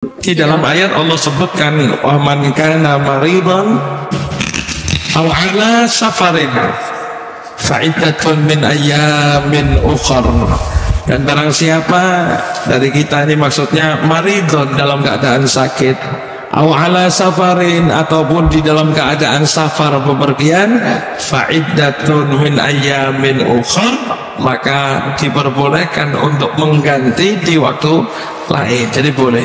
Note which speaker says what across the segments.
Speaker 1: Di dalam ayat Allah sebutkan wa man kana maridan aw ala safarin fa'iddatun min ayyamin ukhar. Dan barang siapa dari kita ini maksudnya maridon dalam keadaan sakit, aw ala safarin ataupun di dalam keadaan safar bepergian, fa'iddatun min ayyamin ukhar, maka diperbolehkan untuk mengganti di waktu lain. Jadi boleh.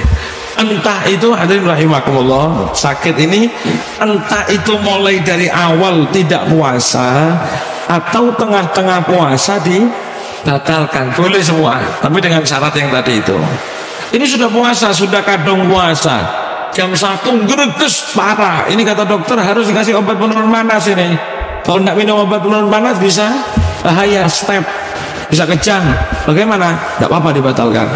Speaker 1: Entah itu hadirin rahimakumullah, sakit ini entah itu mulai dari awal tidak puasa atau tengah-tengah puasa dibatalkan, boleh semua, tapi dengan syarat yang tadi itu. Ini sudah puasa, sudah kadung puasa, jam 1 greges parah, ini kata dokter harus dikasih obat penurun panas ini. Kalau tidak minum obat penurun panas bisa bahaya, step, bisa kejang. Bagaimana? Tidak apa-apa dibatalkan.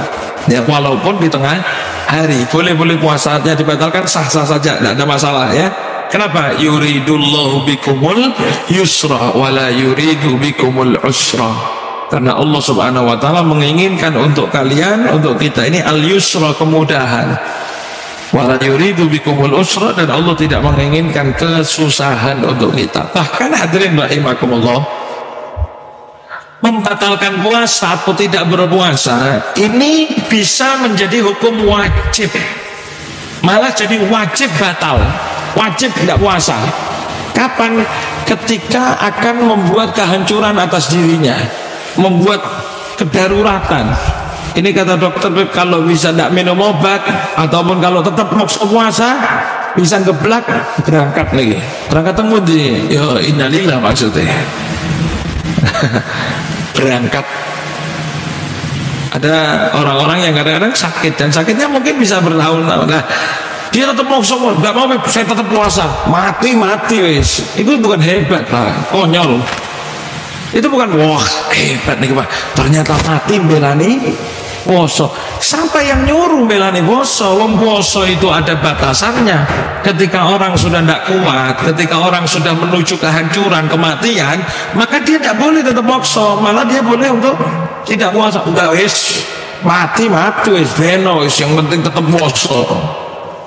Speaker 1: Ya, walaupun di tengah hari boleh puasanya dibatalkan, sah-sah saja, tidak ada masalah ya. Kenapa? Yuridullahu bikumul yusra wala yuridu bikumul usra. Karena Allah subhanahu wa ta'ala menginginkan untuk kalian, untuk kita ini al-yusra, kemudahan, wala yuridu bikumul usra, dan Allah tidak menginginkan kesusahan untuk kita. Bahkan hadirin rahimakumullah, membatalkan puasa atau tidak berpuasa ini bisa menjadi hukum wajib, malah jadi wajib batal, wajib tidak puasa. Kapan? Ketika akan membuat kehancuran atas dirinya, membuat kedaruratan. Ini kata dokter, kalau bisa tidak minum obat ataupun kalau tetap maksa puasa bisa geblak, berangkat lagi, berangkat temu di ya innalillah maksudnya. Berangkat. Ada orang-orang yang kadang-kadang sakit, dan sakitnya mungkin bisa bertahun-tahun. Nah, dia tetap mau semua, nggak mau, saya tetap puasa, mati wis. Itu bukan hebat Pak, konyol. Itu bukan wah hebat nih Pak, ternyata mati belani poso. Siapa yang nyuruh belani poso? Wong poso itu ada batasannya. Ketika orang sudah tidak kuat, ketika orang sudah menuju kehancuran, kematian, maka dia tidak boleh tetap poso, malah dia boleh untuk tidak puasa. Enggak wis, mati wis beno wis, yang penting tetap poso.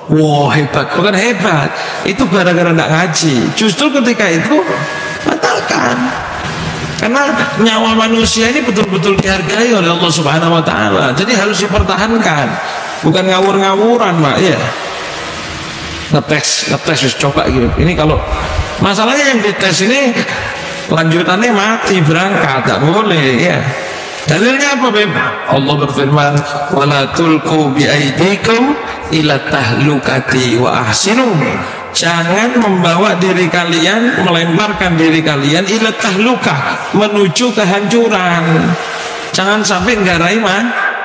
Speaker 1: Wah hebat, bukan hebat. Itu gara-gara tidak ngaji. Justru ketika itu batalkan. Karena nyawa manusia ini betul-betul dihargai oleh Allah Subhanahu wa ta'ala. Jadi harus dipertahankan, bukan ngawur-ngawuran Pak ya. Ngetes coba gitu. Ini kalau masalahnya yang dites ini lanjutannya mati, berangkat, tak boleh ya. Dalilnya apa Beb? Allah berfirman, wala tulqu bi aidikum ila tahlukati wa ahsinu. Jangan membawa diri kalian, melemparkan diri kalian ila tahlukah, menuju kehancuran. Jangan sampai nggarai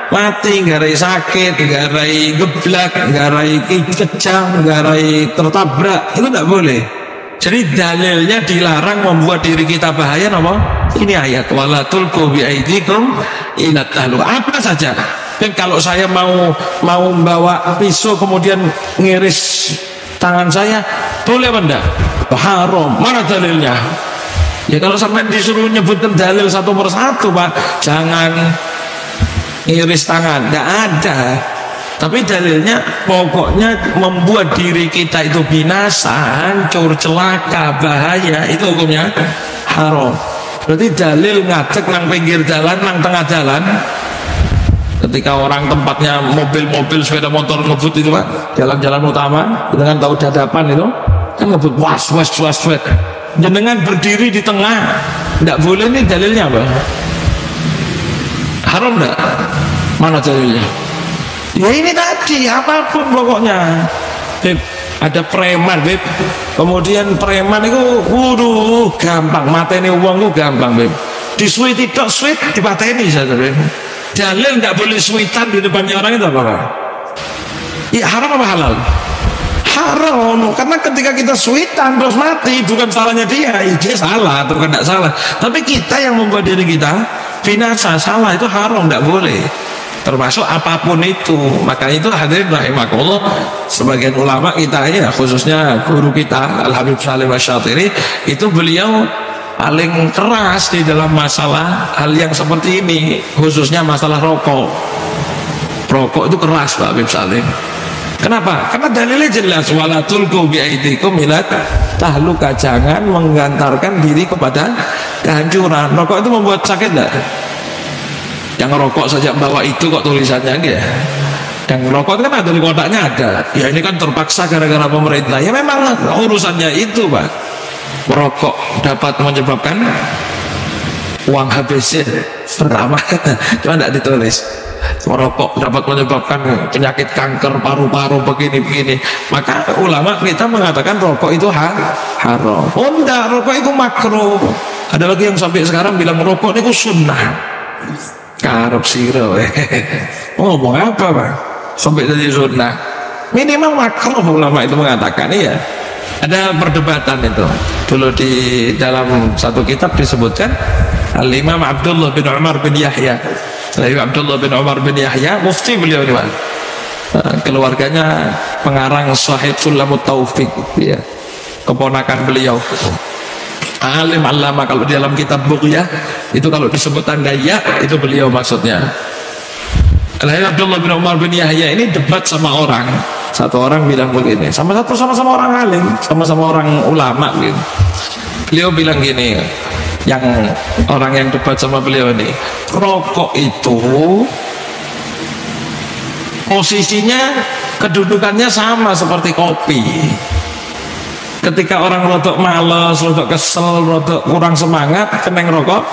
Speaker 1: mati, nggarai sakit, nggarai geblak, nggarai kejang, nggarai tertabrak. Itu tidak boleh. Jadi dalilnya dilarang membuat diri kita bahaya apa? Ini ayat wala tulqu bi aidikum ila tahlukah. Apa saja. Dan kalau saya mau membawa pisau kemudian ngiris tangan saya, boleh apa enggak? Haram. Mana dalilnya? Ya kalau sampai disuruh nyebutkan dalil satu persatu Pak, jangan iris tangan, enggak ada. Tapi dalilnya pokoknya membuat diri kita itu binasa, hancur, celaka, bahaya, itu hukumnya haram. Berarti dalil ngajak nang pinggir jalan, nang tengah jalan. Ketika orang tempatnya mobil-mobil, sepeda motor ngebut itu Pak, jalan-jalan utama, dengan tahu dadapan itu kan ngebut was. Jenengan berdiri di tengah, tidak boleh. Ini dalilnya apa? Haram enggak? Mana dalilnya? Ya ini tadi, apapun pokoknya. Beb, ada preman Beb, kemudian preman itu waduh gampang, mateni uang itu gampang Beb, disuit tidak suit dipateni saja Beb. Dalil nggak boleh suitan di depannya orang itu apa? Ya haram apa halal? Haram, karena ketika kita suitan terus mati, bukan salahnya dia salah atau tidak salah, tapi kita yang membuat diri kita binasa, salah, itu haram, nggak boleh. Termasuk apapun itu. Maka itu hadirin rahimakumullah, sebagian ulama kita ya, khususnya guru kita Al Habib Salim Asy-Syatiri, itu beliau paling keras di dalam masalah hal yang seperti ini, khususnya masalah rokok. Rokok itu keras Pak Habib Salim. Kenapa? Karena dalilnya jelas, wala tulqu biaidikum ila tahluka, jangan menggantarkan diri kepada kehancuran. Rokok itu membuat sakit enggak? Yang rokok saja bawa itu kok tulisannya ya. Yang rokok itu kan ada di kotaknya ada. Ya ini kan terpaksa gara-gara pemerintah. Ya memang urusannya itu, Pak. Merokok dapat menyebabkan uang habis pertama, cuma tidak ditulis. Merokok dapat menyebabkan penyakit kanker paru-paru begini-begini. Maka ulama kita mengatakan rokok itu haram. Oh enggak, rokok itu makruh. Ada lagi yang sampai sekarang bilang rokok itu sunnah. Karep siro. Ngomong apa, Pak? Sampai jadi sunnah. Minimal makruh ulama itu mengatakan, iya. Ada perdebatan itu. Dulu di dalam satu kitab disebutkan Al-Imam Abdullah bin Umar bin Yahya. Abdullah bin Umar bin Yahya, mufti beliau ini, Pak. Keluarganya pengarang Sahih Sulamut Taufik, ya. Keponakan beliau. Alim alama, kalau di dalam kitab Bughyah itu kalau disebut tanda ya itu beliau maksudnya. Abdullah bin Umar bin Yahya ini debat sama orang. Satu orang bilang begini, sama-sama orang alim, sama-sama orang ulama gitu. Beliau bilang gini, yang orang yang debat sama beliau ini, rokok itu posisinya kedudukannya sama seperti kopi. Ketika orang rotok males, rotok kesel, rotok kurang semangat, keneng rokok,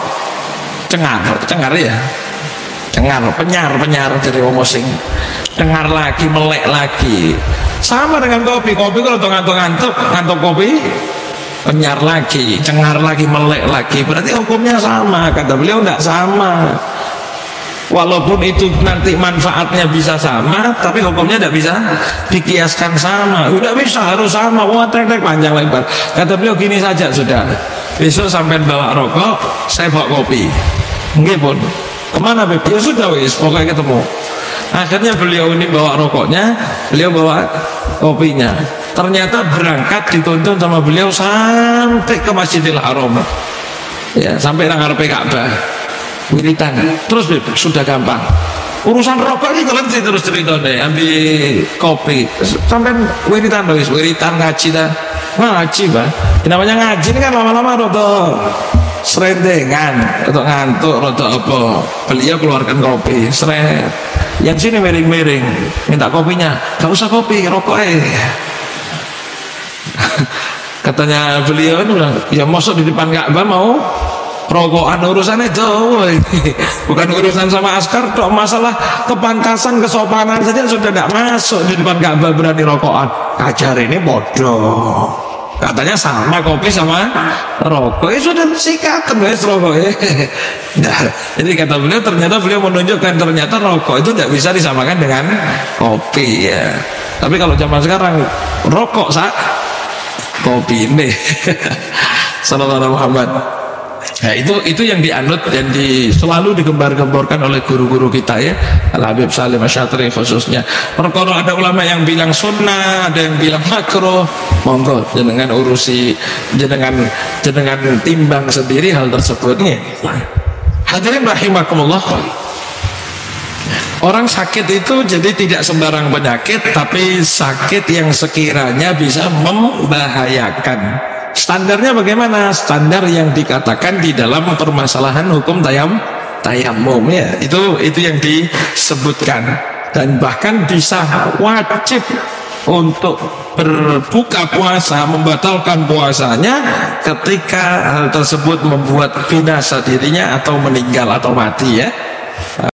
Speaker 1: cengar ya, cengar, penyar dari omosing, cengar lagi, melek lagi, sama dengan kopi. Kopi kalau ngantuk kopi, penyar lagi, cengar lagi, melek lagi, berarti hukumnya sama. Kata beliau tidak sama. Walaupun itu nanti manfaatnya bisa sama, tapi hukumnya tidak bisa dikiaskan sama. Udah bisa, harus sama. Wah, tek panjang lebar. Kata beliau gini saja sudah. Besok sampai bawa rokok, saya bawa kopi. Nggih pun. Kemana Beb? Ya sudah wis, pokoknya ketemu. Akhirnya beliau ini bawa rokoknya, beliau bawa kopinya. Ternyata berangkat dituntun sama beliau sampai ke Masjidil Haram. Ya, sampai nang ngarepe Ka'bah. Wiritan terus Beb, sudah gampang. Urusan rokok ini kalian sih terus cerita deh, ambil kopi sampai wiritan loh, wiritan ngaji dah, ngaji Pak. Namanya ngaji ini kan lama-lama roto serendengan, roto ngantuk, roto apa. Beliau keluarkan kopi, seret. Yang sini miring-miring, minta kopinya, gak usah kopi, rokok Katanya beliau ini bilang, ya masuk di depan Ka'bah mau rokokan urusannya jauh ini. Bukan urusan sama askar tok, masalah kepantasan kesopanan saja sudah tidak masuk di depan Ka'bah berani rokokan. Ajar ini bodoh. Katanya sama kopi sama rokok, sudah sikatan guys rokok nah, jadi kata beliau, ternyata beliau menunjukkan ternyata rokok itu tidak bisa disamakan dengan kopi ya. Tapi kalau zaman sekarang rokok kopi ini sallallahu alaihi Muhammad. Nah, itu yang dianut dan selalu digembar-gemborkan oleh guru-guru kita ya, Al-Habib Salim Asy-Syatiri khususnya. Perkara ada ulama yang bilang sunnah, ada yang bilang makruh, monggo jenengan urusi, jenengan timbang sendiri hal tersebut nih. Hadirin rahimakumullah. Orang sakit itu jadi tidak sembarang penyakit, tapi sakit yang sekiranya bisa membahayakan. Standarnya bagaimana? Standar yang dikatakan di dalam permasalahan hukum tayamum ya. Itu yang disebutkan. Dan bahkan bisa wajib untuk berbuka puasa, membatalkan puasanya ketika hal tersebut membuat binasa dirinya atau meninggal atau mati ya.